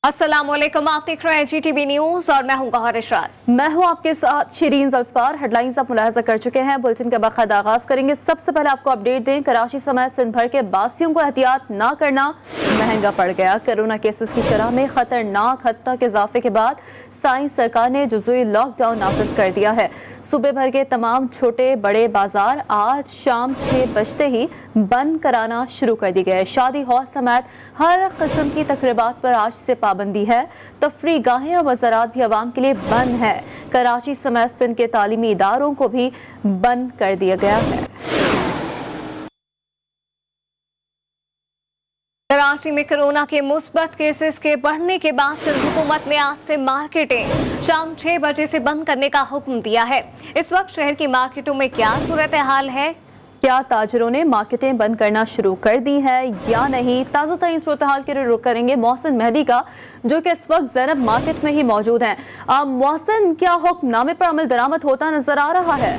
अस्सलामुअलैकुम, आप देख रहे हैं GTV न्यूज और मैं हूं गौहर इशरात। मैं हूं आपके साथ शिरीन ज़ुल्फ़कार। हेडलाइंस आप मुलाहजा कर चुके हैं। बुलेटिन का बाकायदा आगाज करेंगे। सबसे पहले आपको अपडेट दें, कराची समेत सिंध भर के बासियों को एहतियात ना करना महंगा पड़ गया। कोरोना केसेस की शरह में खतरनाक हद तक इजाफे के बाद साइंस सरकार ने जुज़वी लॉकडाउन नाफिज कर दिया है। सूबे भर के तमाम छोटे बड़े बाजार आज शाम 6 बजते ही बंद कराना शुरू कर दी गए। शादी हॉल समेत हर किस्म की तकरीबात पर आज से पाबंदी है। तफरी गाहें और मज़ारात भी आवाम के लिए बंद है। कराची समेत सिंध के तालीमी इदारों को भी बंद कर दिया गया है। कराची में कोरोना के मुस्बत केसेस के बढ़ने के बाद सिंध हुकूमत ने आज से मार्केटें शाम 6 बजे से बंद करने का हुक्म दिया है। इस वक्त शहर की मार्केटों में क्या सूरत हाल है, क्या ताजरों ने मार्केटें बंद करना शुरू कर दी है या नहीं, ताज़ा तरीन सूरत हाल के लिए रुख करेंगे मोहसिन मेहदी का, जो कि इस वक्त ज़ैनब मार्केट में ही मौजूद हैं। मोहसिन, क्या हुक्मनामे पर अमल दरामद होता नजर आ रहा है?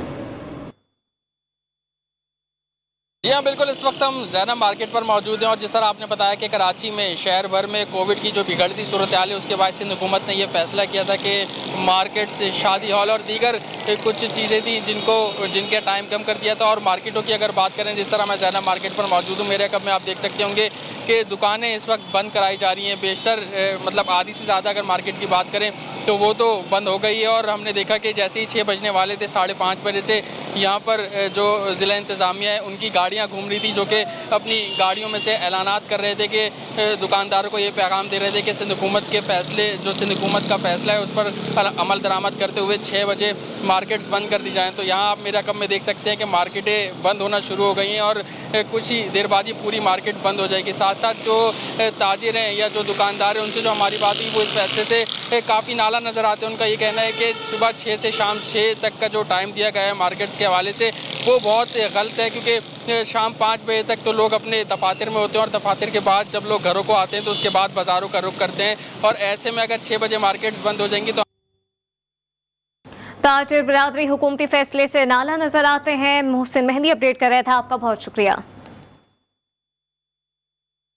जी हाँ, बिल्कुल। इस वक्त हम ज़ैनब मार्केट पर मौजूद हैं और जिस तरह आपने बताया कि कराची में शहर भर में कोविड की जो बिगड़ती सूरत हाल है, उसके बाद सिंध हुकूमत ने यह फैसला किया था कि मार्केट से शादी हॉल और दीगर कुछ चीज़ें थी जिनके टाइम कम कर दिया था। और मार्केटों की अगर बात करें, जिस तरह मैं ज़ैनब मार्केट पर मौजूद हूँ, मेरे कब में आप देख सकते होंगे कि दुकानें इस वक्त बंद कराई जा रही हैं। बेशतर मतलब आधी से ज़्यादा अगर मार्केट की बात करें तो वो तो बंद हो गई है। और हमने देखा कि जैसे ही 6 बजने वाले थे, 5:30 बजे से यहाँ पर जो ज़िला इंतज़ामिया है उनकी गाड़ियाँ घूम रही थी, जो कि अपनी गाड़ियों में से ऐलानात कर रहे थे कि दुकानदारों को ये पैगाम दे रहे थे कि सिंध हुकूमत के फैसले, जो सिंध हुकूमत का फैसला है, उस पर अमल दरामद करते हुए 6 बजे मार्केट्स बंद कर दी जाएँ। तो यहाँ आप मेरा कब में देख सकते हैं कि मार्केटें बंद होना शुरू हो गई हैं और कुछ ही देर बाद ही पूरी मार्केट बंद हो जाएगी। साथ साथ जो ताजिर हैं या जो दुकानदार हैं, उनसे जो हमारी बात हुई, वो इस फैसले से काफ़ी नाला नज़र आते हैं। उनका ये कहना है कि सुबह 6 से शाम 6 तक का जो टाइम दिया गया है मार्केट्स के हवाले से, वो बहुत गलत है, क्योंकि शाम 5 बजे तक तो लोग अपने दफातर में होते हैं और दफातर के बाद जब लोग घरों को आते हैं तो उसके बाद बाज़ारों का रुख करते हैं। और ऐसे में अगर 6 बजे मार्केट्स बंद हो जाएंगी तो ताजिर बिरादरी हुकूमती फैसले से नाला नजर आते हैं। मोहसिन मेहदी अपडेट कर रहा था, आपका बहुत शुक्रिया।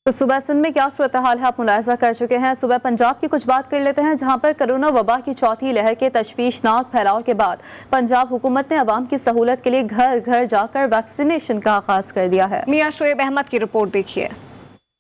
तो सुबह सिंध में क्या सूरत हाल है आप मुलाहजा कर चुके हैं। सुबह पंजाब की कुछ बात कर लेते हैं, जहां पर कोरोना वबा की चौथी लहर के तशवीशनाक फैलाव के बाद पंजाब हुकूमत ने अवाम की सहूलत के लिए घर घर जाकर वैक्सीनेशन का आगाज कर दिया है। मियां शुएब अहमद की रिपोर्ट देखिए।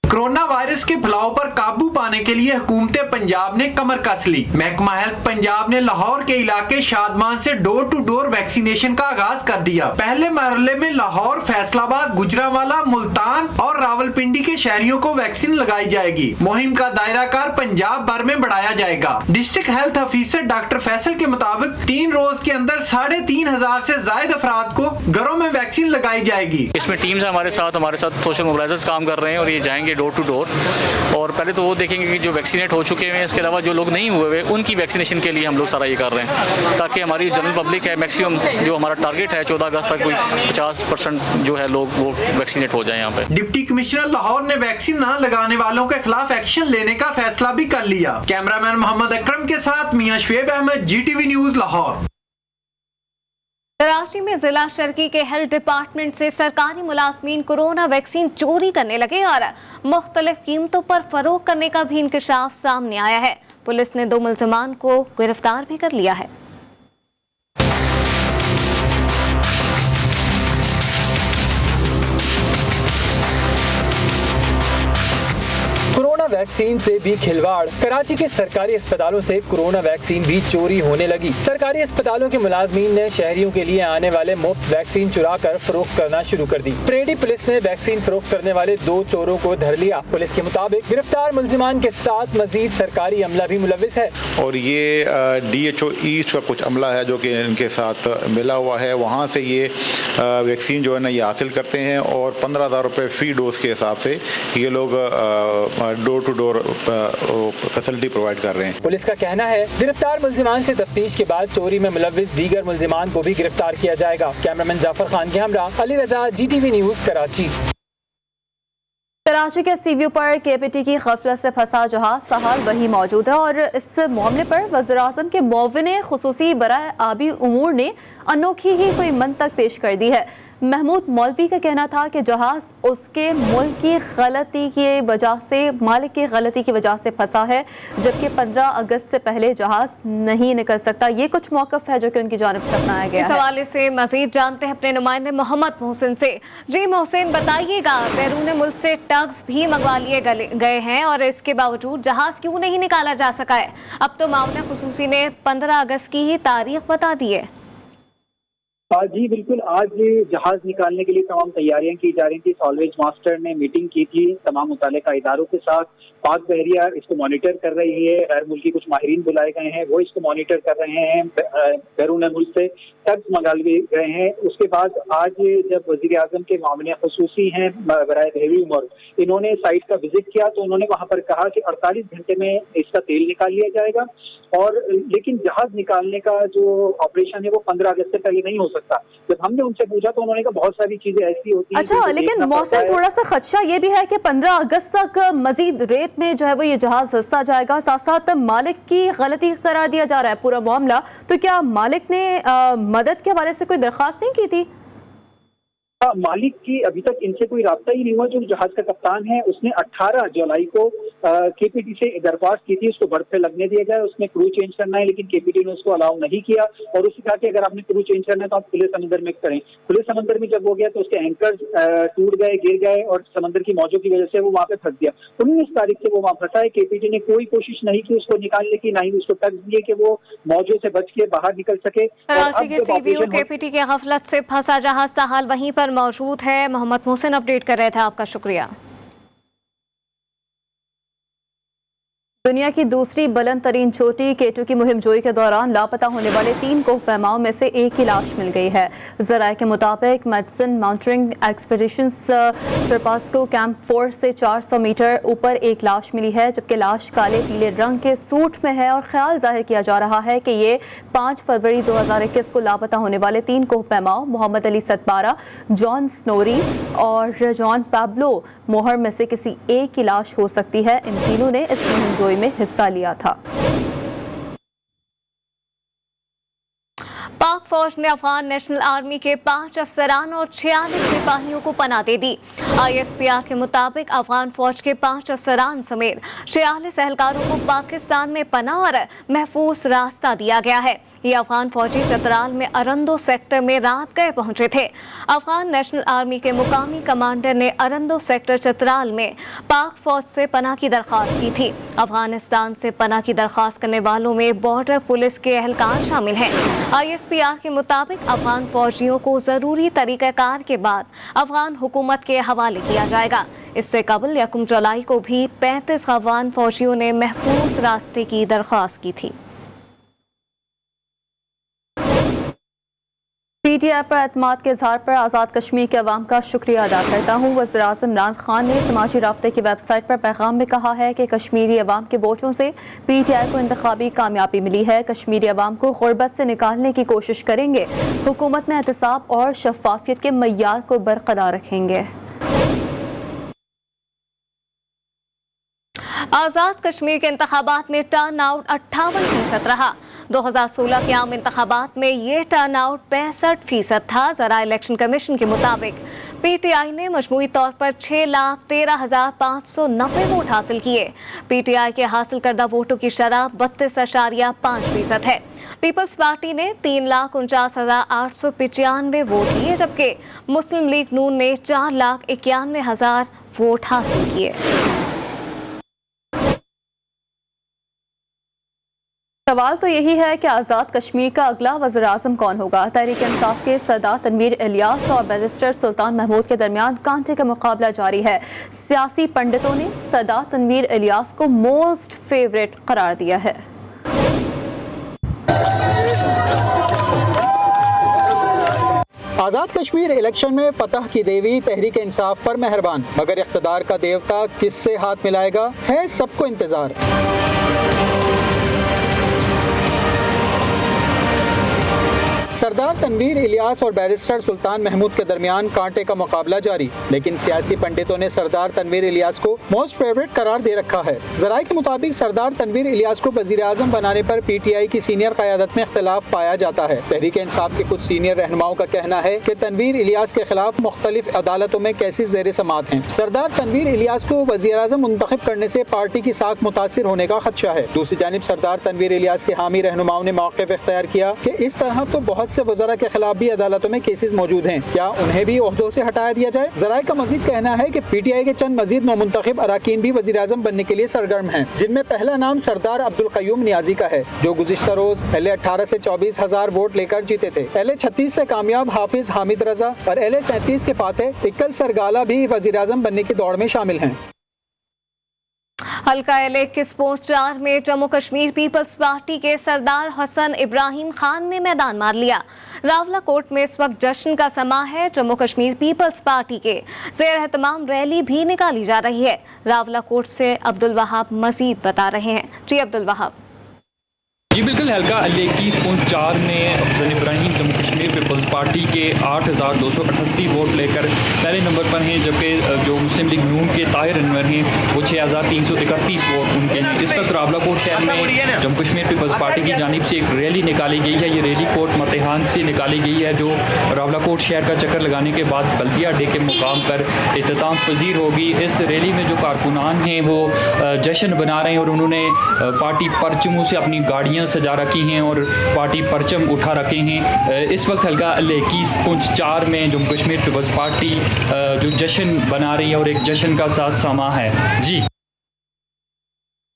कोरोना वायरस के फैलाव पर काबू पाने के लिए हुकूमत पंजाब ने कमर कस ली। महकमा हेल्थ पंजाब ने लाहौर के इलाके शादमान से डोर टू डोर वैक्सीनेशन का आगाज कर दिया। पहले मरहले में लाहौर, फैसलाबाद, गुजरांवाला, मुल्तान और रावलपिंडी के शहरियों को वैक्सीन लगाई जाएगी। मुहिम का दायराकार पंजाब भर में बढ़ाया जाएगा। District health officer doctor Faisal के मुताबिक 3 रोज के अंदर 3,500 से ज्यादा अफराद को घरों में वैक्सीन लगाई जाएगी। इसमें टीम्स हमारे साथ सोशल मोबिलाइजर्स काम कर रहे हैं और ये जाएंगे डोर टू डोर। और पहले तो वो देखेंगे कि जो वैक्सीनेट हो चुके हैं, इसके अलावा जो लोग नहीं हुए हुए उनकी वैक्सीनेशन के लिए हम लोग सारा ये कर रहे हैं, ताकि हमारी जनरल पब्लिक है, मैक्सिमम जो हमारा टारगेट है 14 अगस्त तक कोई 50% जो है लोग वो वैक्सीनेट हो जाए यहाँ पे। डिप्टी कमिश्नर लाहौर ने वैक्सीन न लगाने वालों के खिलाफ एक्शन लेने का फैसला भी कर लिया। कैमरामैन मोहम्मद अकरम के साथ मियां शुएब अहमद, GTV न्यूज लाहौर। कराची में जिला शर्की के हेल्थ डिपार्टमेंट से सरकारी मुलाजमीन कोरोना वैक्सीन चोरी करने लगे और मुख्तलिफ कीमतों पर फरोख्त करने का भी इंकशाफ सामने आया है। पुलिस ने 2 मुल्जिमान को गिरफ्तार भी कर लिया है। कोरोना वैक्सीन से भी खिलवाड़। कराची के सरकारी अस्पतालों से कोरोना वैक्सीन भी चोरी होने लगी। सरकारी अस्पतालों के मुलाजमीन ने शहरियों के लिए आने वाले मुफ्त वैक्सीन चुरा कर फरोख्त करना शुरू कर दी। परेडी पुलिस ने वैक्सीन फरोख्त करने वाले 2 चोरों को धर लिया। पुलिस के मुताबिक गिरफ्तार मुल्जिमान के साथ मजीद सरकारी अमला भी मुलविस है। और ये DHO ईस्ट का कुछ अमला है जो कि इनके साथ मिला हुआ है। वहाँ से ये वैक्सीन जो है ना ये हासिल करते हैं और 15,000 रुपये फी डोज के हिसाब से ये लोग door to door facility provide कर रहे हैं। पुलिस का कहना है गिरफ्तार मुल्जिमान से तफ्तीश के बाद चोरी में मुलविस दीगर मुल्जिमान को भी गिरफ्तार किया जाएगा। कैमरामैन जाफर खान के हमरा अली रजा, GTV न्यूज कराची। कराची के सीव्यू पर KPT की गफलत से फंसा जहाज सहाल वही मौजूद है और इस मामले पर वज़ीर-ए-आज़म के मुअव्विन खुसूसी बराए आबी उमूर ने अनोखी ही कोई मंतक पेश कर दी है। महमूद मौलवी का कहना था कि जहाज उसके मुल्क की गलती की वजह से, मालिक की गलती की वजह से फंसा है, जबकि 15 अगस्त से पहले जहाज नहीं निकल सकता। ये कुछ मौक़िफ़ है जो कि उनकी जानिब से अपनाया गया है। इस हवाले से मजीद जानते हैं अपने नुमाइंदे मोहम्मद मोहसिन से। जी मोहसिन, बताइएगा, बैरून मुल्क से टग्स भी मंगवा लिए गए हैं और इसके बावजूद जहाज क्यों नहीं निकाला जा सका है? अब तो मामला खुसूसी ने 15 अगस्त की ही तारीख बता दी है। जी बिल्कुल, आज जहाज निकालने के लिए तमाम तैयारियां की जा रही थी। सॉल्वेज मास्टर ने मीटिंग की थी तमाम मुतालिका इदारों के साथ। पाक बहरिया इसको मॉनिटर कर रही है, गैर मुल्की कुछ माहिरीन बुलाए गए हैं, वो इसको मॉनिटर कर रहे हैं। बैरून मुल्क से टग्स मंगा लिए गए हैं। उसके बाद आज जब वजीर आजम के मामले खुसूसी हैं बराए बहरी उमर, इन्होंने साइट का विजिट किया तो उन्होंने वहां पर कहा कि 48 घंटे में इसका तेल निकाल लिया जाएगा, और लेकिन जहाज निकालने का जो ऑपरेशन है वो 15 अगस्त से पहले नहीं हो सकता। जब हमने उनसे पूछा तो उन्होंने कहा बहुत सारी चीजें ऐसी होती हैं। अच्छा, लेकिन मौसम थोड़ा सा खदशा ये भी है कि 15 अगस्त तक मजीद रेत में जो है वो ये जहाज फंसा जाएगा। साथ साथ मालिक की गलती करार दिया जा रहा है पूरा मामला। तो क्या मालिक ने मदद के हवाले से कोई दरख्वास्त नहीं की थी? मालिक की अभी तक इनसे कोई राब्ता ही नहीं हुआ। जो जहाज का कप्तान है उसने 18 जुलाई को केपीटी से दरख्वास्त की थी उसको बर्थ पे लगने दिया जाए, उसने क्रू चेंज करना है, लेकिन केपीटी ने उसको अलाउ नहीं किया और उसने कहा कि अगर आपने क्रू चेंज करना है तो आप खुले समंदर में करें। खुले समंदर में जब हो गया तो उसके एंकर टूट गए, गिर गए और समंदर की मौजों की वजह से वो वहां पे फंस गया। 19 तारीख से वो वहां फंसा है। केपीटी ने कोई कोशिश नहीं की उसको निकालने की, ना ही उसको टच दिए कि वो मौजों से बच के बाहर निकल सके। कराची के सीवीओ केपीटी के गफलत से फंसा जहाज ताहाल वहीं पर मौजूद है। मोहम्मद मोहसिन अपडेट कर रहे थे, आपका शुक्रिया। दुनिया की दूसरी बुलंद तरीन चोटी K2 की मुहिम जोई के दौरान लापता होने वाले 3 कोहपैमाओं में से एक की लाश मिल गई है। ज़राए के मुताबिक मेडिसिन माउंटेनिंग एक्सपीडिशंस शरपास्को कैंप 4 से 400 मीटर ऊपर एक लाश मिली है, जबकि लाश काले पीले रंग के सूट में है और ख्याल जाहिर किया जा रहा है कि ये 5 फरवरी 2021 को लापता होने वाले 3 कोहपैमाओं मोहम्मद अली सतबारा, जॉन स्नोरी और जॉन पैब्लो मोहर में से किसी एक की लाश हो सकती है। इन तीनों ने इस मुहिम जोई में हिस्सा लिया था। पाक फौज ने अफगान नेशनल आर्मी के 5 अफसरान और 46 सिपाहियों को पनाह दे दी। ISPR के मुताबिक अफगान फौज के 5 अफसरान समेत 46 एहलकारों को पाकिस्तान में पनाह और महफूज रास्ता दिया गया है। ये अफगान फौजी चतराल में अरंदो सेक्टर में रात गए पहुंचे थे। अफगान नेशनल आर्मी के मुकामी कमांडर ने अरंदो सेक्टर चतराल में पाक फौज से पनाह की दरख्वास्त की थी। अफगानिस्तान से पनाह की दरख्वास्त करने वालों में बॉर्डर पुलिस के एहलकार शामिल हैं। ISPR के मुताबिक अफगान फौजियों को ज़रूरी तरीक़ाकार के बाद अफगान हुकूमत के हवाले किया जाएगा। इससे कबल 1 जुलाई को भी 35 अफगान फौजियों ने महफूज रास्ते की दरख्वास्त की थी। PTI पर एतमाद के इजहार पर आज़ाद कश्मीर के अवाम का शुक्रिया अदा करता हूँ। वज़ीर-ए-आज़म इमरान खान ने समाजी राब्ते की वेबसाइट पर पैगाम में कहा है कि कश्मीरी अवाम के वोटों से PTI को इंतखाबी कामयाबी मिली है। कश्मीरी अवाम को गुर्बत से निकालने की कोशिश करेंगे। हुकूमत में एहतसाब और शफाफियत के मय्यार को बरकरार रखेंगे। आज़ाद कश्मीर के इंतखाबात में टर्न आउट 58% रहा। 2016 के आम इंतखाबात में ये टर्न आउट 65% था। ज़रा इलेक्शन कमीशन के मुताबिक PTI ने मजमूई तौर पर 6,13,590 वोट हासिल किए। PTI के हासिल करदा वोटों की शरह 32.5% है। पीपल्स पार्टी ने 3,49,895 वोट लिए, जबकि मुस्लिम लीग नून ने 4,91,000 वोट हासिल किए। सवाल तो यही है कि आज़ाद कश्मीर का अगला वज़ीर-ए-आज़म कौन होगा। तहरीक इंसाफ के सरदार तनवीर इलियास और बैरिस्टर सुल्तान महमूद के दरमियान कांटे का मुकाबला जारी है। सियासी पंडितों ने सरदार तनवीर इलियास को मोस्ट फेवरेट करार दिया है। आज़ाद कश्मीर इलेक्शन में फतह की देवी तहरीक इंसाफ पर मेहरबान, मगर इख्तिदार का देवता किससे हाथ मिलाएगा है सबको इंतजार। सरदार तनवीर इलियास और बैरिस्टर सुल्तान महमूद के दरमियान कांटे का मुकाबला जारी, लेकिन सियासी पंडितों ने सरदार तनवीर इलियास को मोस्ट फेवरेट करार दे रखा है। जराये के मुताबिक सरदार तनवीर इलियास को वजीर आजम बनाने पर PTI की सीनियर क़यादत में इख्तिलाफ पाया जाता है। तहरीक इंसाफ के कुछ सीनियर रहनुमाओं का कहना है कि तनवीर इलियास के खिलाफ मुख्तलिफ अदालतों में केसेस ज़ेर समाअत हैं। सरदार तनवीर इलियास को वज़ीर आज़म मुंतखब करने से पार्टी की साख मुतासिर होने का खदशा है। दूसरी जानिब सरदार तनवीर इलियास के हामी रहनुमाओं ने मौक़िफ़ इख्तियार किया कि इस तरह तो बहुत से वज़रा के खिलाफ भी अदालतों में केसेस मौजूद हैं, क्या उन्हें भी ओहदों से हटाया दिया जाए। जराये का मजीद कहना है कि PTI के चंद मजीद नौमुंतखब अराकीन भी वज़ीर आज़म बनने के लिए सरगर्म हैं, जिनमें पहला नाम सरदार अब्दुल क़य्यूम नियाज़ी का है, जो गुज़िश्ता रोज पहले 18 से 24,000 वोट लेकर जीते थे। पहले 36 से कामयाब हाफिज हामिद रजा और LA 37 के फातेह इक्कल सरगाला भी वज़ीर आज़म बनने की दौड़ में शामिल हैं। हल्का LA 21-4 में जम्मू कश्मीर पीपल्स पार्टी के सरदार हसन इब्राहिम खान ने मैदान मार लिया। रावलाकोट में इस वक्त जश्न का समा है। जम्मू कश्मीर पीपल्स पार्टी के ज़ेर एहतमाम रैली भी निकाली जा रही है। रावलाकोट से अब्दुल वहाब मजीद बता रहे हैं। जी अब्दुल वहाब। जी बिल्कुल, हल्का LA 21-4 में हसन इब्राहिम जम्मू कश्मीर पीपल्स पार्टी के 8,288 वोट लेकर पहले नंबर पर हैं, जबकि जो मुस्लिम लीग नून के ताहिर अनवर हैं वो 6,331 वोट उनके हैं। इस वक्त रावलाकोट शहर में जम्मू कश्मीर पीपल्स पार्टी की जानिब से एक रैली निकाली गई है। ये रैली कोट मतेहान से निकाली गई है, जो रावलाकोट शहर का चक्कर लगाने के बाद बल्दिया अड्डे के मुकाम पर इख्तिताम पजीर होगी। इस रैली में जो कारकुनान हैं वो जश्न बना रहे हैं और उन्होंने पार्टी परचमों से अपनी गाड़ियाँ सजा रखी हैं और पार्टी परचम उठा रखे हैं। इस वक्त हल्का LA 21-4 में जम्मू कश्मीर पीपल्स पार्टी जो जश्न बना रही है और एक जश्न का साथ समा है। जी,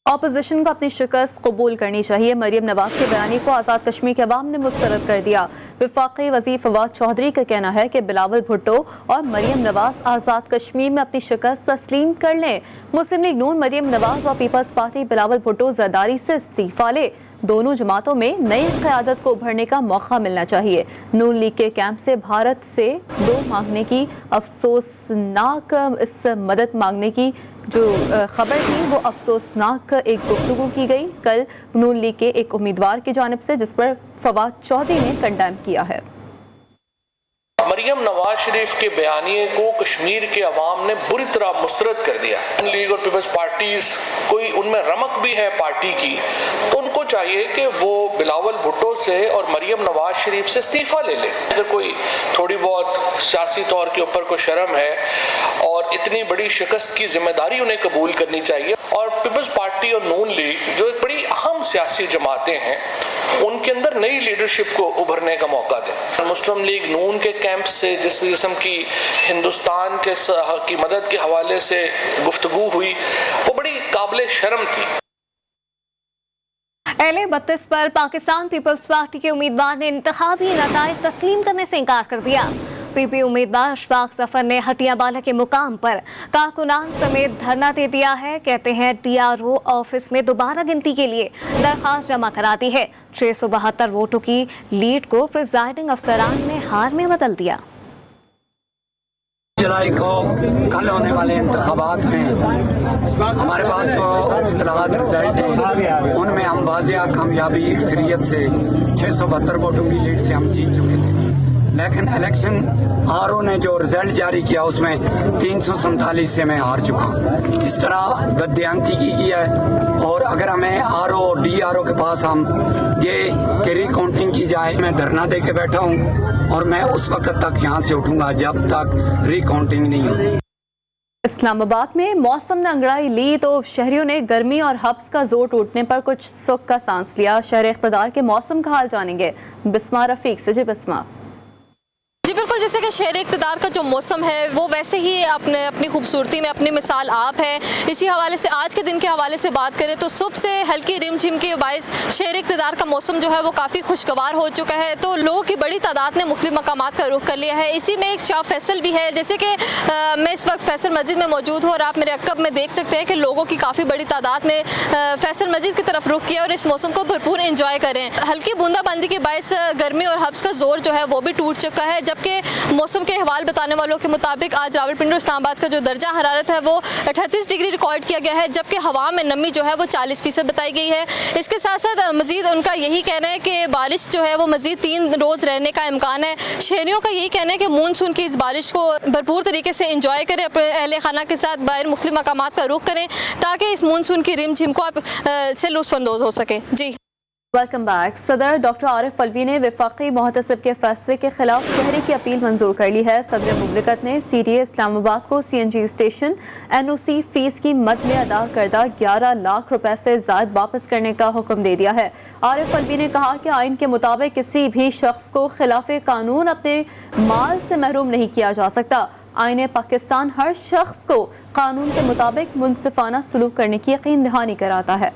ऑपोजिशन को अपनी शिकस्त कबूल करनी चाहिए। मरियम नवाज के बयानी को आज़ाद कश्मीर के अवाम ने मुस्तरद कर दिया। वफाकी वज़ीर फवाद चौधरी का कहना है कि बिलावल भुट्टो और मरियम नवाज आज़ाद कश्मीर में अपनी शिकस्त तस्लीम कर लें। मुस्लिम लीग नून मरियम नवाज और पीपल्स पार्टी बिलावल भुट्टो जरदारी से इस्तीफा ले। दोनों जमातों में नई क़यादत को उभरने का मौका मिलना चाहिए। नून लीग के कैंप से भारत से दो मांगने की अफसोसनाक इस मदद मांगने की जो खबर थी वो अफसोसनाक एक गुफ्तगू की गई कल नून लीग के एक उम्मीदवार की जानिब से, जिस पर फवाद चौधरी ने कंडेम किया है। मरियम नवाज शरीफ के बयानिए को कश्मीर के अवाम ने बुरी तरह मुस्तरद कर दिया। लीग और पीपल्स पार्टीज कोई उनमें रमक भी है पार्टी की, तो उनको चाहिए कि वो बिलावल भुट्टो से और मरियम नवाज शरीफ से इस्तीफा ले लें। अगर कोई थोड़ी बहुत सियासी तौर के ऊपर कोई शर्म है और इतनी बड़ी शिकस्त की जिम्मेदारी उन्हें कबूल करनी चाहिए। और पीपल्स पार्टी और नून लीग जो एक बड़ी अहम सियासी जमातें हैं, उनके अंदर नई लीडरशिप को उभरने का मौका दें। मुस्लिम लीग नून के कैंप से जिस किस्म की हिंदुस्तान के की मदद के हवाले से गुफ्तगू हुई वो बड़ी काबिल शर्म थी। LA 32 पर पाकिस्तान पीपल्स पार्टी के उम्मीदवार ने इंतखाबी नताइज तस्लीम करने से इनकार कर दिया। PP उम्मीदवार अशफाक जफर ने हटियाबाला के मुकाम पर कारकुनान समेत धरना दे दिया है। कहते हैं DRO ऑफिस में दोबारा गिनती के लिए दरखास्त जमा करा दी है। 672 वोटों की लीड को प्रिजाइडिंग अफसरान ने हार में बदल दिया। जुलाई को कल होने वाले इंतखाबात में हमारे पास जो इतलात रिजल्ट हैं उनमें हम वाज़िया कामयाबी अक्सरियत से 672 वोटों की लीड से हम जीत चुके थे। लेकिन इलेक्शन RO ने जो रिजल्ट जारी किया उसमें 347 से मैं हार चुका। इस तरह बददियांती की गई है और अगर हमें RO DRO के पास हम ये कि रिकाउंटिंग की जाए, मैं धरना दे के बैठा हूँ और मैं उस वक्त तक यहाँ से उठूंगा जब तक रिकाउंटिंग नहीं होती। इस्लामाबाद में मौसम ने अंगड़ाई ली तो शहरियों ने गर्मी और हब्स का जोर टूटने पर कुछ सुख का सांस लिया। शहर इख्तिदार के मौसम का हाल जानेंगे बिस्मा रफीक से। जी बिस्मा। जी बिल्कुल, जैसे कि शहर इक़्तिदार का जो मौसम है वो वैसे ही अपनी खूबसूरती में अपनी मिसाल आप है। इसी हवाले से आज के दिन के हवाले से बात करें तो सुबह से हल्की रिमझिम के बायस शहर इक़्तिदार का मौसम जो है वो काफ़ी खुशगवार हो चुका है। तो लोगों की बड़ी तादाद ने मुख्तलिफ मकामात का रुख कर लिया है। इसी में एक शाह फैसल भी है। जैसे कि मैं इस वक्त फैसल मस्जिद में मौजूद हूँ और आप मेरे अक्ब में देख सकते हैं कि लोगों की काफ़ी बड़ी तादाद ने फैसल मस्जिद की तरफ रुख किया और इस मौसम को भरपूर इंजॉय करें। हल्की बूंदाबांदी के बायस गर्मी और हब्स का जोर जो है वो भी टूट चुका है, जबकि मौसम के अहवाल बताने वालों के मुताबिक आज रावलपिंडी और इस्लामाबाद का जो दर्जा हरारत है वो 38 डिग्री रिकॉर्ड किया गया है, जबकि हवा में नमी जो है वो 40% बताई गई है। इसके साथ साथ मजीद उनका यही कहना है कि बारिश जो है वो मजीद 3 रोज़ रहने का इम्कान है। शहरियों का यही कहना है कि मानसून की इस बारिश को भरपूर तरीके से इंजॉय करें, अपने अहले खाना के साथ बाहर मुख्तलिफ मकामात का रुख करें ताकि इस मानसून की रिमझिम को आप से लुत्फ़अंदोज़ हो सके। जी वेलकम बैक। सदर डॉक्टर आरिफ अलवी ने वफाकी मुहतसिब के फैसले के खिलाफ शहरी की अपील मंजूर कर ली है। सदर मुमलिकत ने CDA इस्लामाबाद को CNG स्टेशन NOC फीस की मद में अदा करदा 11 लाख रुपए से ज़ायद वापस करने का हुक्म दे दिया है। आरिफ अलवी ने कहा कि आइन के मुताबिक किसी भी शख्स को खिलाफ कानून अपने माल से महरूम नहीं किया जा सकता। आइन पाकिस्तान हर शख्स को कानून के मुताबिक मुनसिफाना सलूक करने की यकीन दहानी कराता है।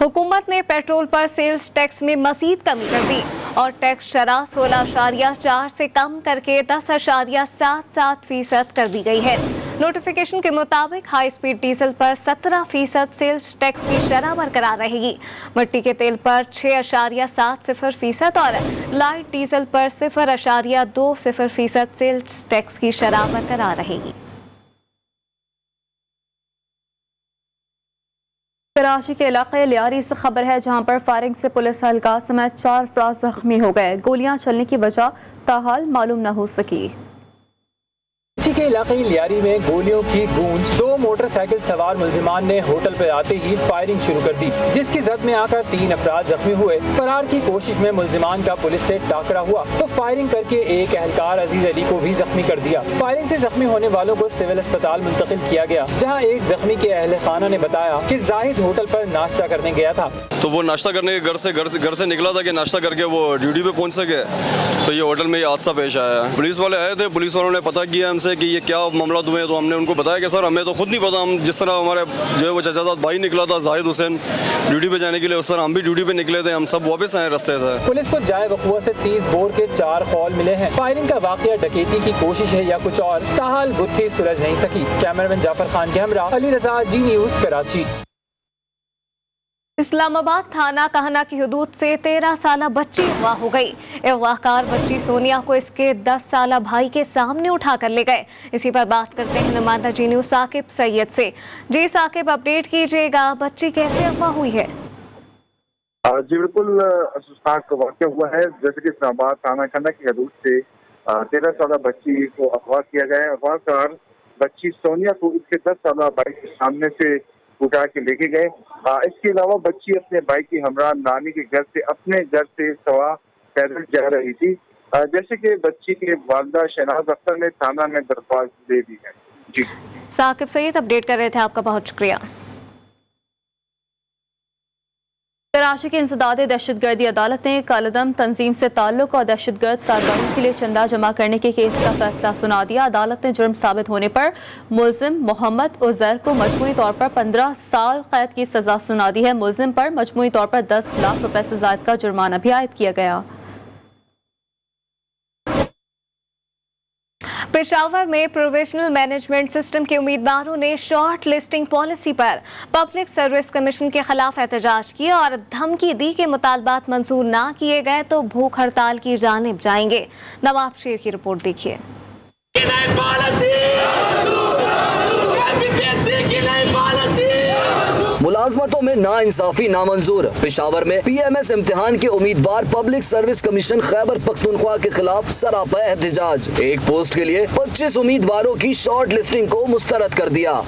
हुकूमत ने पेट्रोल पर सेल्स टैक्स में मजीद कमी कर दी और टैक्स शरह 16.4 से कम करके 10.77% कर दी गई है। नोटिफिकेशन के मुताबिक हाई स्पीड डीजल पर 17% सेल्स टैक्स की शरह बरकरार रहेगी। मिट्टी के तेल पर 6.70% और लाइट डीजल पर 0.20% सेल्स टैक्स की शरह बरकरार रहेगी। कराची के इलाके लियारी से खबर है, जहां पर फायरिंग से पुलिस एहलकार समेत 4 अफराद जख्मी हो गए। गोलियां चलने की वजह ताहाल मालूम न हो सकी। कराची के इलाके लियारी में गोलियों की गूंज, 2 मोटरसाइकिल सवार मुलजिमान ने होटल पर आते ही फायरिंग शुरू कर दी, जिसकी जद में आकर 3 अफराद जख्मी हुए। फरार की कोशिश में मुलजिमान का पुलिस से टाकरा हुआ तो फायरिंग करके एक एहलकार अजीज अली को भी जख्मी कर दिया। फायरिंग से जख्मी होने वालों को सिविल अस्पताल मुंतकिल किया गया, जहाँ एक जख्मी के अहले खाना ने बताया कि जाहिद होटल पर नाश्ता करने गया था। तो वो नाश्ता करने के घर से निकला था कि नाश्ता करके वो ड्यूटी पे पहुंच सके, तो ये होटल में ये हादसा पेश आया। पुलिस वाले आए थे, पुलिस वालों ने पता किया हमसे कि ये क्या मामला हुए, तो हमने उनको बताया कि सर हमें तो खुद नहीं पता, हम जिस तरह हमारे जो है वो चाचाजाद भाई निकला था जाहिद हुसैन ड्यूटी पे जाने के लिए, उस तरह हम भी ड्यूटी पे निकले थे, हम सब वापस आए रास्ते से। पुलिस को जाए वकुआ से 30 बोर के 4 खौल मिले हैं। फायरिंग का वाकया डकैती की कोशिश है या कुछ और, ताहाल गुत्थी सुलझ नहीं सकी। कैमरामैन जाफर खान के हमरा अली रजा, जी न्यूज़ कराची। इस्लामाबाद थाना कहना की हदूद से 13 साला बच्ची अगवा हो गई। अगवाकार बच्ची सोनिया को इसके 10 साला भाई के सामने उठा कर ले गए। इसी पर बात करते हैं नुमाइंदा जी न्यूज़ साकिब सैयद से। जी साकिब, अपडेट कीजिएगा, बच्ची कैसे अगवा हुई है? जी बिल्कुल अफसोसनाक वाक़या हुआ है। जैसे कि इस्लामाबाद थाना कहना की हदूद से 13 साला बच्ची को अगवा किया गया है। अगवाकार बच्ची सोनिया को इसके 10 साला भाई के सामने से उठा के लेके गए। इसके अलावा बच्ची अपने भाई की हमरा नानी के घर से अपने घर से सवा पैदल जा रही थी। जैसे कि बच्ची के वालिदा शहनाज अख्तर ने थाना में दरख्वास्त दे दी है। जी साकिब सैयद अपडेट कर रहे थे, आपका बहुत शुक्रिया। कराची की इंसदाद दहशतगर्दी अदालत ने कालदम तंजीम से ताल्लुक और दहशतगर्द कार्रवाई के लिए चंदा जमा करने के केस का फैसला सुना दिया। अदालत ने जुर्म साबित होने पर मुलजिम मोहम्मद उजैर को मजमूई तौर पर 15 साल कैद की सजा सुना दी है। मुलजिम पर मजमूई तौर पर 10 लाख रुपए से ज़ायद का जुर्माना भी आयद किया गया। पेशावर में प्रोविजनल मैनेजमेंट सिस्टम के उम्मीदवारों ने शॉर्ट लिस्टिंग पॉलिसी पर पब्लिक सर्विस कमीशन के खिलाफ एहतजाज किया और धमकी दी कि मुतालबात मंजूर ना किए गए तो भूख हड़ताल की जानिब जाएंगे। नवाब शेर की रिपोर्ट देखिए। मुलाजमतों में नाइंसाफी नामंजूर। पेशावर में PMS इम्तिहान के उम्मीदवार public service commission Khyber Pakhtunkhwa के खिलाफ सरापा एहतजाज। एक पोस्ट के लिए 25 उम्मीदवारों की शॉर्ट लिस्टिंग को मुस्तरद कर दिया।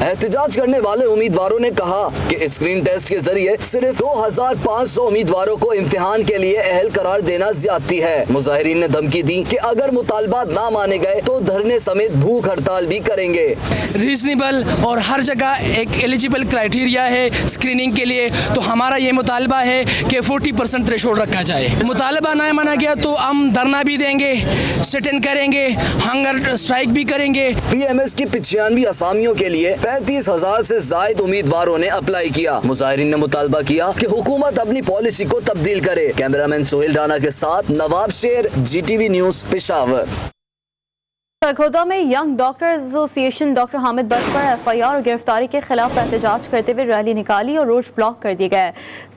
एहतजाज करने वाले उम्मीदवारों ने कहा कि स्क्रीन टेस्ट के जरिए सिर्फ 2500 उम्मीदवारों को इम्तिहान के लिए अहल करार देना ज्यादती है। मुजाहिरीन ने धमकी दी कि अगर मुतालबात ना माने गए तो धरने समेत भूख हड़ताल भी करेंगे। रीजनेबल और हर जगह एक एलिजिबल क्राइटेरिया है स्क्रीनिंग के लिए, तो हमारा ये मुतालबा है कि 40% थ्रेशोल्ड रखा जाए। मुतालबा ना माना गया तो हम धरना भी देंगे, सिट इन करेंगे, हंगर स्ट्राइक भी करेंगे। PMS की 95 असामियों के लिए 35,000 से जायद उम्मीदवारों ने अप्लाई किया। मुजाहिरीन ने मुतालबा किया कि हुकूमत अपनी पॉलिसी को तब्दील करे। कैमरामैन सोहेल राना के साथ नवाब शेर, GTV न्यूज़ पेशावर। सरगोदा में young doctors association doctor Hamid but पर FIR और गिरफ्तारी के खिलाफ एहतजाज करते हुए रैली निकाली और रोड ब्लॉक कर दिए गए।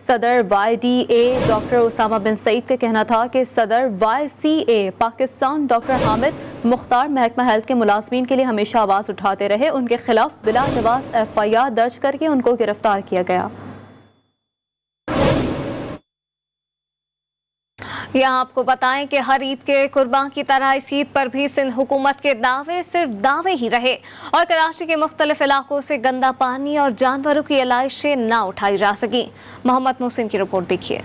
सदर YDA डॉक्टर उसामा बिन सईद का कहना था कि सदर YCA पाकिस्तान डॉक्टर हामिद मुख्तार महकमा हेल्थ के मुलाजमीन के लिए हमेशा आवाज़ उठाते रहे। उनके खिलाफ बिला जवाज़ FIR दर्ज करके उनको गिरफ्तार किया गया। यहाँ आपको बताएं कि हर ईद के कुर्बान की तरह इस ईद पर भी सिंध हुकूमत के दावे सिर्फ दावे ही रहे और कराची के मुख्तलिफ इलाकों से गंदा पानी और जानवरों की आलाइशें ना उठाई जा सकी। मोहम्मद मोहसिन की रिपोर्ट देखिए।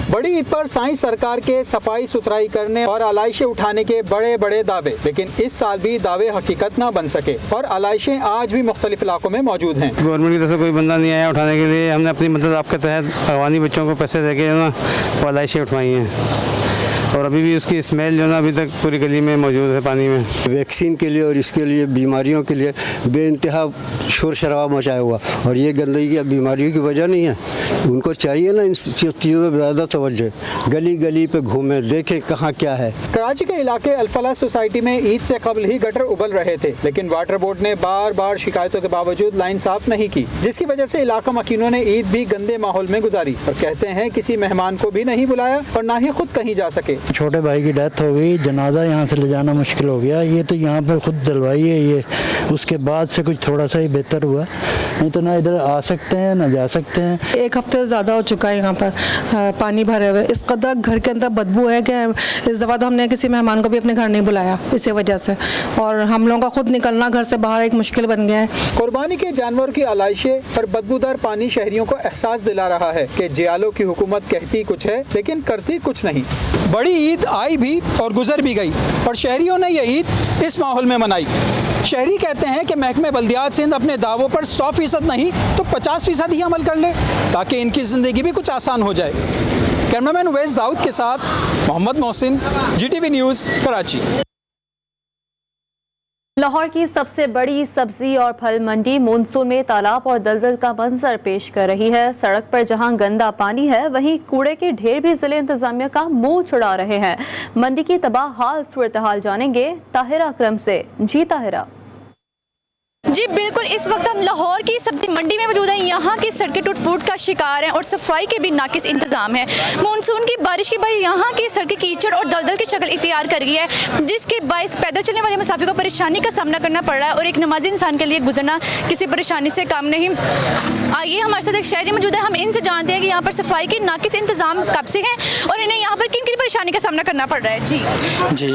बड़ी ईद पर साइंस सरकार के सफाई सुथराई करने और आलाइशें उठाने के बड़े बड़े दावे, लेकिन इस साल भी दावे हकीकत ना बन सके और आलाइशें आज भी मुख्तलिफ इलाकों में मौजूद हैं। गवर्नमेंट की तरफ से कोई बंदा नहीं आया उठाने के लिए। हमने अपनी मदद आपके तहत अफगानी बच्चों को पैसे दे के ना वो आलाइशें उठवाई हैं और अभी भी उसकी स्मेल जो ना अभी तक पूरी गली में मौजूद है पानी में। वैक्सीन के लिए और इसके लिए बीमारियों के लिए बेइंतहा शोर शराबा मचाया हुआ और ये गंदगी की बीमारियों की वजह नहीं है। उनको चाहिए ना इन चीज़ों पर ज़्यादा तवज्जो, गली गली पे घूमें, देखें कहाँ क्या है। कराची के इलाके अल-फलाह सोसाइटी में ईद से कबल ही गटर उबल रहे थे, लेकिन वाटर बोर्ड ने बार बार शिकायतों के बावजूद लाइन साफ नहीं की, जिसकी वजह से इलाका मकीनों ने ईद भी गंदे माहौल में गुजारी और कहते हैं किसी मेहमान को भी नहीं बुलाया और ना ही खुद कहीं जा सके। छोटे भाई की डेथ हो गई, जनाजा यहाँ से ले जाना मुश्किल हो गया। ये तो यहाँ पे खुद डलवाई है ये, उसके बाद से कुछ थोड़ा सा ही बेहतर हुआ, नहीं तो ना इधर आ सकते हैं ना जा सकते हैं। एक हफ्ते से ज़्यादा हो चुका है यहाँ पर पानी भरे हुए, इस कदर घर के अंदर बदबू है कि इस दफ़ा तो हमने किसी मेहमान को भी अपने घर नहीं बुलाया इसी वजह से, और हम लोगों का खुद निकलना घर से बाहर एक मुश्किल बन गया है। कुर्बानी के जानवर की आलाइशें और बदबूदार पानी शहरियों को एहसास दिला रहा है कि जियालों की हुकूमत कहती कुछ है लेकिन करती कुछ नहीं। बड़ी ईद आई भी और गुजर भी गई और शहरियों ने यह ईद इस माहौल में मनाई। शहरी कहते हैं कि महकमे बल्दियात सिंध अपने दावों पर 100% नहीं तो 50% ही अमल कर ले ताकि इनकी ज़िंदगी भी कुछ आसान हो जाए। कैमरामैन उवैस दाऊद के साथ मोहम्मद मोहसिन, GTV न्यूज़, कराची। लाहौर की सबसे बड़ी सब्जी और फल मंडी मानसून में तालाब और दलदल का मंजर पेश कर रही है। सड़क पर जहां गंदा पानी है वहीं कूड़े के ढेर भी जिले इंतजामिया का मुंह छुड़ा रहे हैं। मंडी की तबाह हाल सूरत हाल जानेंगे ताहिरा अकरम से। जी ताहिरा। जी बिल्कुल, इस वक्त हम लाहौर की सब्जी मंडी में मौजूद हैं। यहाँ की सड़कें टूट फूट का शिकार हैं और सफाई के भी नाकिस इंतजाम है। मानसून की बारिश की वजह यहाँ की सड़कें कीचड़ और दलदल की शक्ल इख्तियार कर गई है, जिसके बायस पैदल चलने वाले मुसाफिर को परेशानी का सामना करना पड़ रहा है और एक नमाजी इंसान के लिए गुजरना किसी परेशानी से कम नहीं। आइए हमारे साथ एक शहरी मौजूद है, हम इनसे जानते हैं कि यहाँ पर सफाई के नाकिस इंतजाम कब से हैं और इन्हें यहाँ पर किन किन परेशानी का सामना करना पड़ रहा है। जी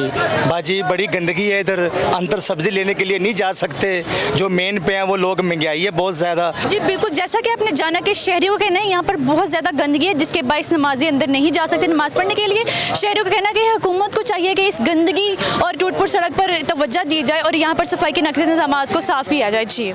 बाजी, बड़ी गंदगी है इधर, अंदर सब्जी लेने के लिए नहीं जा सकते, जो मेन पे हैं वो लोग, महंगाई है बहुत ज़्यादा। जी बिल्कुल, जैसा कि आपने जाना कि शहरियों का कहना है यहाँ पर बहुत ज़्यादा गंदगी है जिसके बायस नमाजी अंदर नहीं जा सकते नमाज पढ़ने के लिए। शहरियों का कहना है कि हुकूमत को चाहिए कि इस गंदगी और टूट फूट सड़क पर तवज्जो दी जाए और यहाँ पर सफाई के नक्शे इंतजाम को साफ किया जाए। जी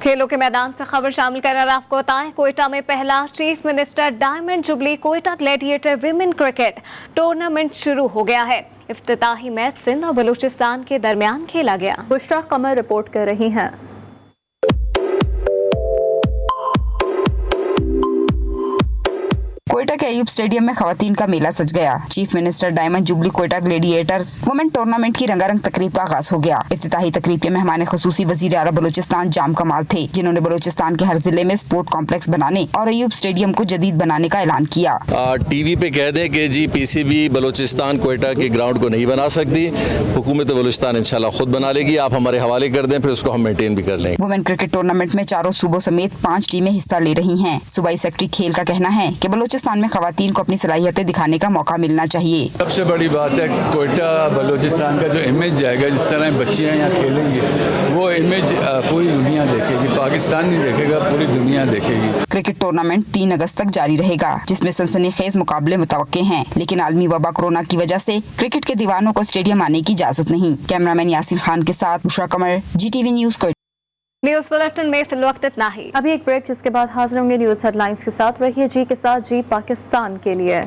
खेलों के मैदान से खबर शामिल कर आपको बताएं, कोयटा में पहला chief minister diamond jubilee Quetta gladiator women cricket tournament शुरू हो गया है। इफ्तिताही मैच सिंध और बलूचिस्तान के दरमियान खेला गया। बुशरा कमर रिपोर्ट कर रही हैं। कोयटा के अयूब स्टेडियम में खवातीन का मेला सज गया। Chief minister diamond jubilee Quetta Gladiators women tournament की रंगारंग तकरीब का आगाज हो गया। इफ्तिताही तकरीब के मेहमान खुसूसी वजीर आला बलूचिस्तान जाम कमाल थे, जिन्होंने बलूचिस्तान के हर जिले में स्पोर्ट कॉम्प्लेक्स बनाने और अयूब स्टेडियम को जदीद बनाने का ऐलान किया। टीवी पे कह दें कि जी PCB बलूचिस्तान कोयटा के ग्राउंड को नहीं बना सकती, हुकूमत बलूचिस्तान इंशाल्लाह खुद बना लेगी। आप हमारे हवाले कर दें, फिर उसको हम मेंटेन भी कर लेंगे। वुमेन क्रिकेट टूर्नामेंट में चारों सूबों समेत 5 टीमें हिस्सा ले रही हैं। सूबाई सेक्रेटरी खेल का कहना है कि बलूचिस्तान में खवातीन को अपनी सलाहियतें दिखाने का मौका मिलना चाहिए। सबसे बड़ी बात है कोयटा बलूचिस्तान का जो इमेज जाएगा, जिस तरह बच्चियां यहाँ खेलेंगी वो इमेज पूरी दुनिया देखेगी, पाकिस्तान नहीं देखेगा, पूरी दुनिया देखेगी। क्रिकेट टूर्नामेंट 3 अगस्त तक जारी रहेगा, जिसमें सनसनीखेज मुकाबले मुतवक्के हैं, लेकिन आलमी वबा कोरोना की वजह से क्रिकेट के दीवानों को स्टेडियम आने की इजाजत नहीं। कैमरामैन यासिन खान के साथ बुशरा कमर, GTV news Quetta. News bulletin में फिलवक्त इतना ही। अभी एक ब्रेक, जिसके बाद हाजिर होंगे न्यूज़ हेडलाइंस के साथ। रहिए जी के साथ, जी पाकिस्तान के लिए।